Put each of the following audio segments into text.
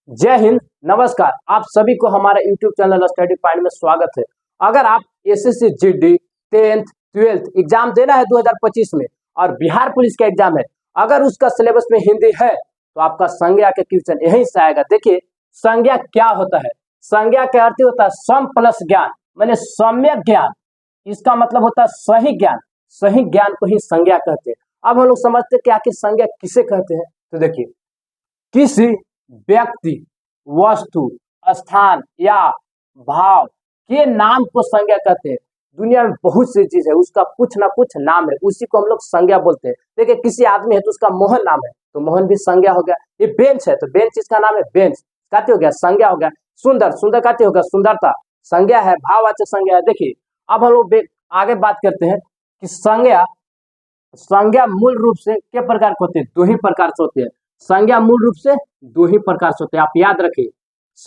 जय हिंद। नमस्कार, आप सभी को हमारे YouTube चैनल स्टडी पॉइंट में स्वागत है। अगर आप SSC GD 10th 12th exam देना है 2025 में और बिहार पुलिस का एग्जाम है, अगर उसका सिलेबस में हिंदी है तो आपका संज्ञा के क्वेश्चन यहीं से आएगा। देखिए, संज्ञा क्या होता है? संज्ञा का अर्थ होता है सम प्लस ज्ञान, माने सम्यक ज्ञान। इसका मतलब होता है सही ज्ञान। सही ज्ञान को ही संज्ञा कहते हैं। अब हम लोग समझते हैं कि आखिर संज्ञा किसे कहते हैं। तो देखिए, किसी व्यक्ति, वस्तु, स्थान या भाव के नाम को संज्ञा कहते हैं। दुनिया में बहुत सी चीज है, उसका कुछ ना कुछ नाम है, उसी को हम लोग संज्ञा बोलते हैं। देखिए, किसी आदमी है तो उसका मोहन नाम है, तो मोहन भी संज्ञा हो गया। ये बेंच है तो बेंच इसका नाम है, बेंच कहते हो गया, संज्ञा हो गया। सुंदर, सुंदर कहते हो गया, सुंदरता संज्ञा है, भाववाचक संज्ञा है। देखिए, अब हम लोग आगे बात करते हैं कि संज्ञा मूल रूप से कितने प्रकार के होते हैं? दो ही प्रकार से होते हैं। संज्ञा मूल रूप से दो ही प्रकार से होते हैं, आप याद रखिए।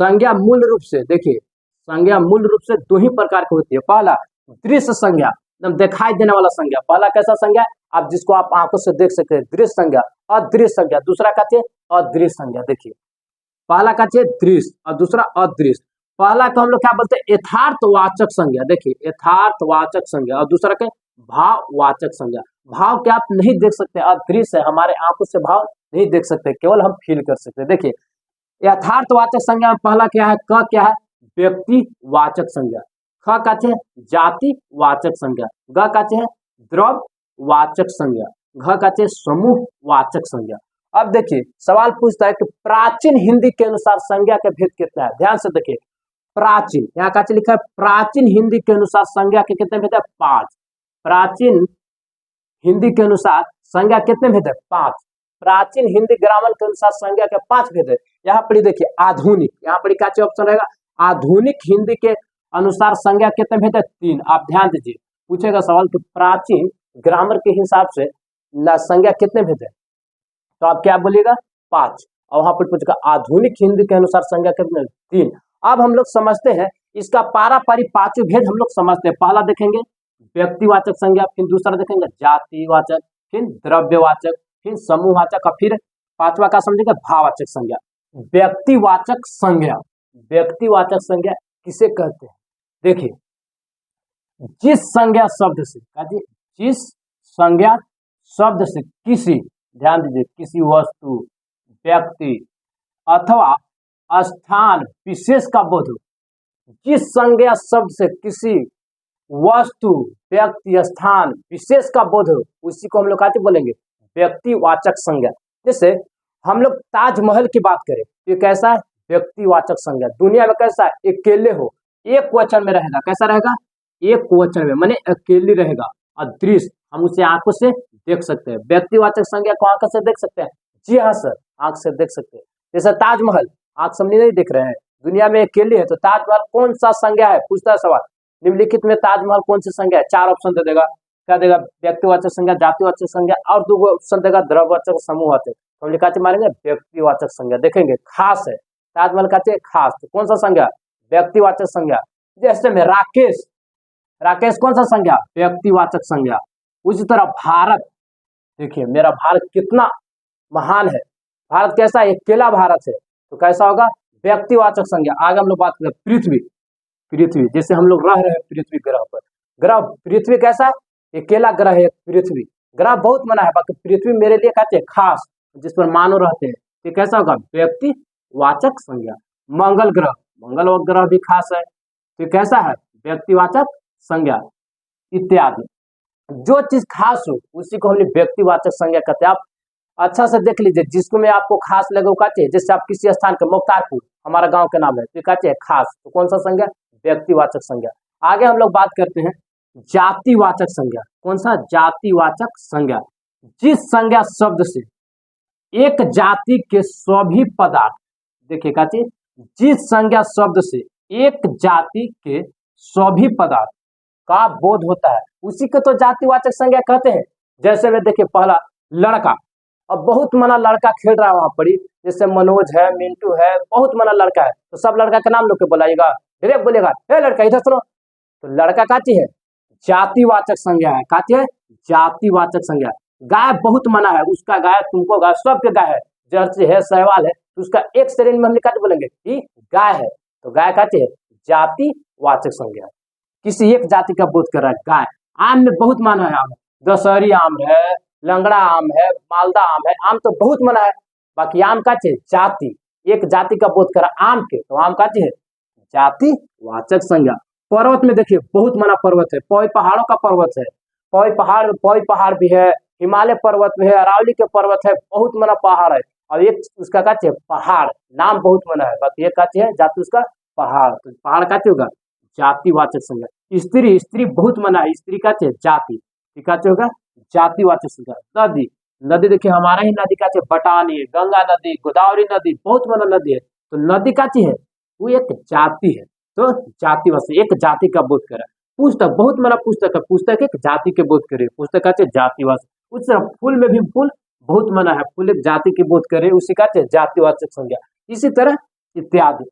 संज्ञा मूल रूप से, देखिए, संज्ञा मूल रूप से दो ही प्रकार की होती है। पहला दृश्य संज्ञा, एकदम दिखाई देने वाला संज्ञा। पहला कैसा संज्ञा? आप जिसको आप आंखों से देख सकते हैं, दृश्य संज्ञा। अदृश्य संज्ञा, दूसरा कहते हैं अदृश्य संज्ञा। देखिए, पहला कहते हैं दृश्य और दूसरा अदृश्य। पहला को हम लोग क्या बोलते हैं? यथार्थवाचक संज्ञा। देखिए, यथार्थवाचक संज्ञा। और दूसरा क्या? भाववाचक संज्ञा। भाव क्या आप नहीं देख सकते, अदृश्य है, हमारे आंखों से भाव नहीं देख सकते, केवल हम फील कर सकते हैं। देखिए, यथार्थवाचक संज्ञा में पहला क्या है? क क्या है? व्यक्तिवाचक संज्ञा। ख कहते हैं जातिवाचक संज्ञा। ग कहते हैं द्रव्यवाचक संज्ञा। घ कहते हैं समूहवाचक संज्ञा। अब देखिए, सवाल पूछता है कि प्राचीन हिंदी के अनुसार संज्ञा का भेद कितना है। ध्यान से देखिए, प्राचीन, यहाँ का लिखा है प्राचीन हिंदी के अनुसार संज्ञा के कितने भेद है? 5। प्राचीन हिंदी के अनुसार संज्ञा कितने भेद है? 5। प्राचीन हिंदी ग्रामर के अनुसार संज्ञा के 5 भेद है। यहाँ पर देखिए, आधुनिक, यहाँ पर क्या ऑप्शन रहेगा? आधुनिक हिंदी के अनुसार संज्ञा कितने भेद है? 3। आप ध्यान दीजिए, पूछेगा सवाल कि प्राचीन ग्रामर के हिसाब से संज्ञा कितने भेद है, तो आप क्या बोलिएगा? 5। और वहां पर पूछेगा आधुनिक हिंदी के अनुसार संज्ञा कितने? 3। अब हम लोग समझते हैं इसका पारापारी 5 भेद हम लोग समझते हैं। पहला देखेंगे व्यक्तिवाचक संज्ञा, फिर दूसरा देखेंगे जातिवाचक, फिर द्रव्यवाचक, फिर समूहवाचक, और फिर 5वां का समझेंगे भाववाचक संज्ञा। व्यक्तिवाचक संज्ञा, व्यक्तिवाचक संज्ञा किसे कहते हैं? देखिए, जिस संज्ञा शब्द से, जिस संज्ञा शब्द से किसी, ध्यान दीजिए, किसी वस्तु, व्यक्ति अथवा स्थान विशेष का बोध हो। जिस संज्ञा शब्द से किसी वस्तु, व्यक्ति, स्थान विशेष का बोध हो, उसी को हम लोग क्या बोलेंगे? व्यक्तिवाचक संज्ञा। जैसे हम लोग ताजमहल की बात करें, ये कैसा है? व्यक्तिवाचक संज्ञा। दुनिया में कैसा है? अकेले हो, एक वचन में रहेगा। कैसा रहेगा? एक वचन में, माने अकेली रहेगा। और दृश्य, हम उसे आंखों से देख सकते हैं। व्यक्तिवाचक संज्ञा को आंखों से देख सकते हैं? जी हाँ सर, आंख से देख सकते हैं। जैसे ताजमहल, आंख से नहीं देख रहे हैं, दुनिया में अकेले है, तो ताजमहल कौन सा संज्ञा है? पूछता है सवाल। निम्नलिखित में ताजमहल कौन सी संज्ञा है? 4 ऑप्शन दे देगा। क्या देगा? व्यक्तिवाचक संज्ञा, जातिवाचक संज्ञा, और 2 ऑप्शन देगा द्रव्यवाचक, समूहवाचक। हम लिखा मारेंगे व्यक्तिवाचक संज्ञा। देखेंगे, खास है, ताजमहल कहते हैं खास, तो कौन सा संज्ञा? व्यक्तिवाचक संज्ञा। जैसे में राकेश, राकेश कौन सा संज्ञा? व्यक्तिवाचक संज्ञा। उसी तरह भारत, देखिए मेरा भारत कितना महान है, भारत कैसा है? अकेला भारत है, तो कैसा होगा? व्यक्तिवाचक संज्ञा। आगे हम लोग बात करें पृथ्वी, पृथ्वी जैसे हम लोग रह रहे हैं पृथ्वी ग्रह पर। ग्रह पृथ्वी कैसा है? अकेला ग्रह है पृथ्वी। ग्रह बहुत मना है, बाकी पृथ्वी मेरे लिए कहते हैं खास, जिस पर मानव रहते हैं, तो कैसा होगा? व्यक्तिवाचक संज्ञा। मंगल ग्रह, मंगल ग्रह भी खास है, तो कैसा है? व्यक्तिवाचक संज्ञा। इत्यादि, जो चीज खास हो उसी को हमने व्यक्तिवाचक संज्ञा कहते हैं। आप अच्छा से देख लीजिए, जिसको में आपको खास लगे वो कहते हैं। जैसे आप किसी स्थान के, मुख्तारपुर हमारा गांव का नाम है, तो कहते हैं खास, तो कौन सा संज्ञा? व्यक्तिवाचक संज्ञा। आगे हम लोग बात करते हैं जातिवाचक संज्ञा। कौन सा? जातिवाचक संज्ञा। जिस संज्ञा शब्द से एक जाति के सभी पदार्थ, देखिए कहते, जिस संज्ञा शब्द से एक जाति के सभी पदार्थ का बोध होता है, उसी को तो जातिवाचक संज्ञा कहते हैं। जैसे में देखिए, पहला लड़का, अब बहुत मना लड़का खेल रहा है वहां पर, जैसे मनोज है, मिंटू है, बहुत मना लड़का है, तो सब लड़का का नाम लोग के बोलाइएगा, डायरेक्ट बोलेगा हे लड़का इधर सुनो, तो लड़का कहती है जातिवाचक संज्ञा है। कहती है जातिवाचक संज्ञा। गाय बहुत मना है, उसका गाय, तुमको गाय, सबके गाय है, जर्सी है, सहवाल है, तो उसका एक श्रेणी में हम क्या बोलेंगे कि गाय है, तो गाय कहते हैं जातिवाचक संज्ञा। किसी एक जाति का बोध कर रहा है गाय। आम में बहुत माना है, आम दशहरी आम है, लंगड़ा आम है, मालदा आम है, आम तो बहुत मना है। बाकी आम का जाति, एक जाति का बोध करा आम के, तो आम का है जातिवाचक संज्ञा। पर्वत में देखिए बहुत मना पर्वत है, पौई पहाड़ों का पर्वत है, पौई पहाड़ भी है, हिमालय पर्वत भी है, अरावली के पर्वत है, बहुत मना पहाड़ है। और एक उसका कहते हैं पहाड़, नाम बहुत मना है, बाकी एक कहते हैं जाति उसका पहाड़, तो पहाड़ कहते होगा जातिवाचक संज्ञा। स्त्री, स्त्री बहुत मना है, स्त्री कहते हैं जाति, कहते होगा जातिवाचक संज्ञा। नदी, नदी देखिए हमारा ही नदी कहते हैं बटानी, गंगा नदी, गोदावरी नदी, बहुत मना नदी है, तो नदी कहती है वो एक जाति है, तो जातिवाचक, एक जाति का बोध करे। पुस्तक, बहुत मना पुस्तक है, पुस्तक एक जाति के बोध करे, पुस्तक कहते हैं जातिवाचक। उस तरह फूल में भी फूल बहुत मना है, फूल एक जाति के बोध करे, उसी कहते हैं जातिवाचक संज्ञा। इसी तरह इत्यादि।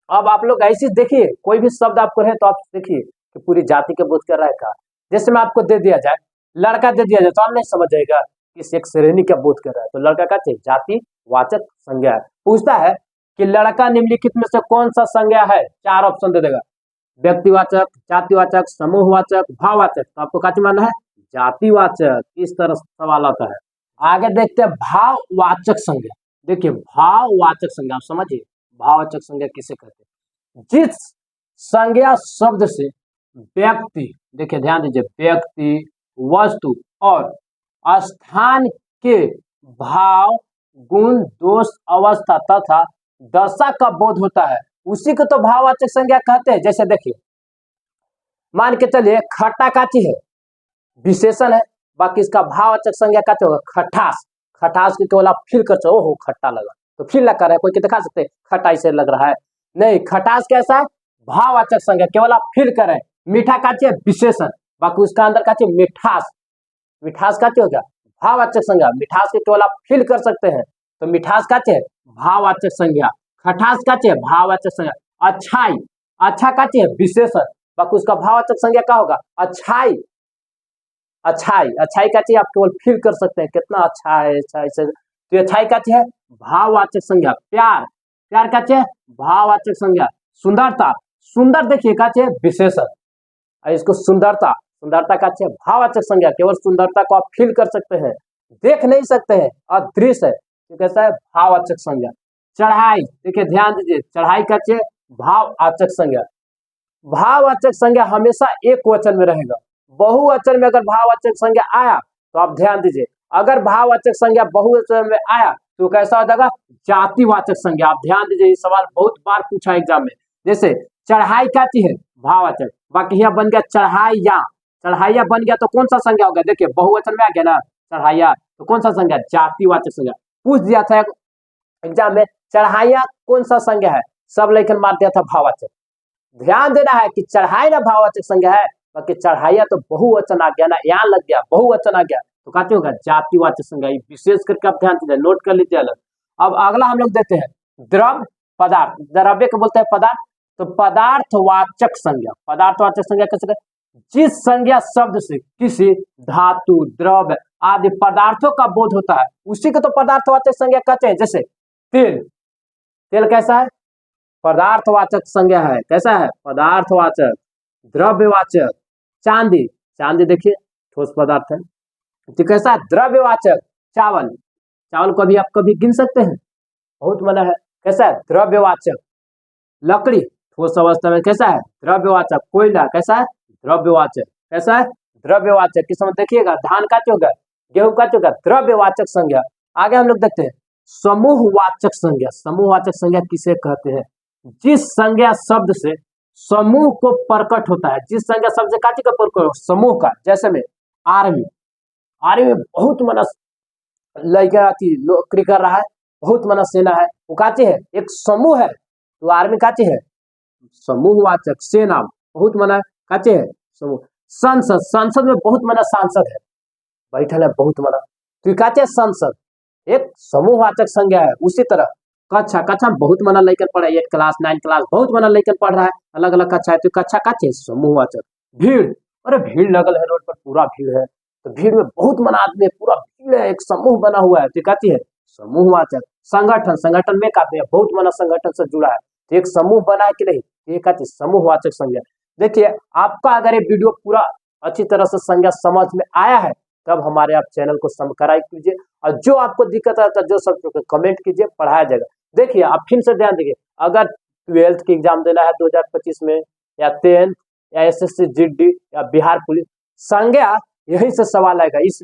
अब आप लोग ऐसे देखिए, कोई भी शब्द आपको है तो आप देखिए कि पूरी जाति के बोध कर रहा है का। जैसे में आपको दे दिया जाए लड़का, दे दिया जाए तो आप नहीं समझ जाएगा किस एक श्रेणी का बोध कर रहा है, तो लड़का कहते हैं जातिवाचक संज्ञा है। पूछता है कि लड़का निम्नलिखित में से कौन सा संज्ञा है, 4 ऑप्शन दे देगा, व्यक्तिवाचक, जातिवाचक, समूहवाचक, भाववाचक, तो आपको क्या मानना है जातिवाचक। इस तरह सवाल आता है। आगे देखते हैं भाववाचक संज्ञा। देखिए भाववाचक संज्ञा आप समझिए, भाववाचक संज्ञा किसे कहते हैं, जिस संज्ञा शब्द से व्यक्ति, देखिए ध्यान दीजिए, व्यक्ति, वस्तु और स्थान के भाव, गुण, दोष, अवस्था तथा दशा का बोध होता है, उसी को तो भाववाचक संज्ञा कहते हैं। जैसे देखिए मान के चलिए खट्टा का चीज है, विशेषण है, बाकी इसका भाववाचक संज्ञा कहते होगा खटास। खटास की केवल आप फील कर ओहो खट्टा लगा, तो फील लग कर है, कोई के दिखा सकते हैं खट्टा इसे लग रहा है, नहीं, खटास कैसा है भाववाचक संज्ञा, केवल आप फील कर रहे हैं। मीठा का चीज विशेषण, बाकी उसका अंदर का चीज मिठास, मिठास का हो गया भाववाचक संज्ञा, मिठास के केवल आप फील कर सकते हैं, तो मिठास का चीज भाववाचक संज्ञा। खटास का चीज भाववाचक संज्ञा। अच्छाई, अच्छा का चीज विशेषण, बाकी उसका भाववाचक संज्ञा क्या होगा अच्छाई। अच्छाई, अच्छाई का चीज आप केवल फील कर सकते हैं कितना अच्छा है, अच्छाई से, तो अच्छाई का चीज है भाववाचक संज्ञा। प्यार, प्यार का चीज भाववाचक संज्ञा। सुंदरता, सुंदर देखिए का चीज विशेषण, इसको सुंदरता, सुंदरता का चीज भाववाचक संज्ञा, केवल सुंदरता को आप फील कर सकते हैं, देख नहीं सकते हैं, अदृश्य है, तो कैसा है भाववाचक संज्ञा। चढ़ाई, देखिए ध्यान दीजिए, चढ़ाई का चीज भाववाचक संज्ञा। भाववाचक संज्ञा हमेशा एक वचन में रहेगा, बहुवचन में अगर भाववाचक संज्ञा आया तो आप ध्यान दीजिए, अगर भाववाचक संज्ञा बहुवचन में आया तो कैसा हो जाएगा जातिवाचक संज्ञा। आप ध्यान दीजिए, ये सवाल बहुत बार पूछा एग्जाम में। जैसे चढ़ाई का चीज है भाववाचक, बाकी यहाँ बन गया चढ़ाइया, चढ़ाइया बन गया तो कौन सा संज्ञा होगा, देखिए बहुवचन में आ गया ना चढ़ाइया, तो कौन सा संज्ञा जातिवाचक संज्ञा। पूछ दिया था एग्जाम में चढ़ाइया कौन सा संज्ञा है, सब लेकर मार दिया था भाववाचक। ध्यान देना है कि चढ़ाई ना भाववाचक संज्ञा है, बाकी चढ़ाइया तो बहुवचन आ गया ना, यहाँ लग गया बहुवचन आ गया, तो कहते होगा जातिवाचक संज्ञा। विशेष करके आप ध्यान दीजिए, नोट कर लीजिए अलग। अब अगला हम लोग देते हैं द्रव्य पदार्थ, द्रव्य को बोलते हैं पदार्थ, तो पदार्थवाचक संज्ञा। पदार्थवाचक संज्ञा कैसे, जिस संज्ञा शब्द से किसी धातु, द्रव्य आदि पदार्थों का बोध होता है उसी को तो पदार्थवाचक संज्ञा कहते हैं। जैसे तेल, तेल कैसा है पदार्थवाचक संज्ञा है, कैसा है पदार्थवाचक। द्रव्यवाचक, चांदी, चांदी देखिए ठोस पदार्थ है, तो कैसा है द्रव्यवाचक। चावल, चावल को भी आप कभी गिन सकते हैं, बहुत मना है, कैसा है द्रव्यवाचक। लकड़ी ठोस अवस्था में कैसा है द्रव्यवाचक। कोयला कैसा है द्रव्यवाचक, कैसा है द्रव्यवाचक। किस समय देखिएगा धान का होगा, गेहूं का होगा, द्रव्यवाचक संज्ञा। आगे हम लोग देखते हैं समूहवाचक संज्ञा। समूहवाचक संज्ञा किसे कहते हैं, जिस संज्ञा शब्द से समूह को प्रकट होता है, जिस संज्ञा शब्द से काची का प्रकट समूह का। जैसे में आर्मी, आर्मी में बहुत मना लड़का नौकरी कर रहा है, बहुत मना सेना है, वो काची है एक समूह है, तो आर्मी काची है समूहवाचक। सेना बहुत मना काची है समूह। संसद, संसद में बहुत मना सांसद है, बैठल है बहुत मना, तो काची है संसद, एक समूहवाचक संज्ञा है। उसी तरह कक्षा, कक्षा में बहुत मना लेकर पढ़ा, 8 क्लास 9 क्लास बहुत मना लेकर पढ़ रहा है, अलग अलग कक्षा है, तो कक्षा का चीज समूहवाचक। भीड़, अरे भीड़ लगल है रोड पर, पूरा भीड़ है, तो भीड़ में बहुत मना आदमी है, पूरा भीड़ है, एक समूह बना हुआ है, तो कहती है समूहवाचक। संगठन, संगठन में काफी बहुत मना संगठन से जुड़ा है, तो एक समूह बना है कि नहीं, ये कहते समूहवाचक संज्ञा। देखिए आपका अगर ये वीडियो पूरा अच्छी तरह से संज्ञा समझ में आया है तब हमारे आप चैनल को सब्सक्राइब कीजिए, और जो आपको दिक्कत आता है जो सब कमेंट कीजिए, पढ़ाया जाएगा। देखिए आप फिर से ध्यान दीजिए, अगर 12th की एग्जाम देना है 2025 में, या 10th या एसएससी जीडी या बिहार पुलिस, संज्ञा यहीं से सवाल आएगा। इस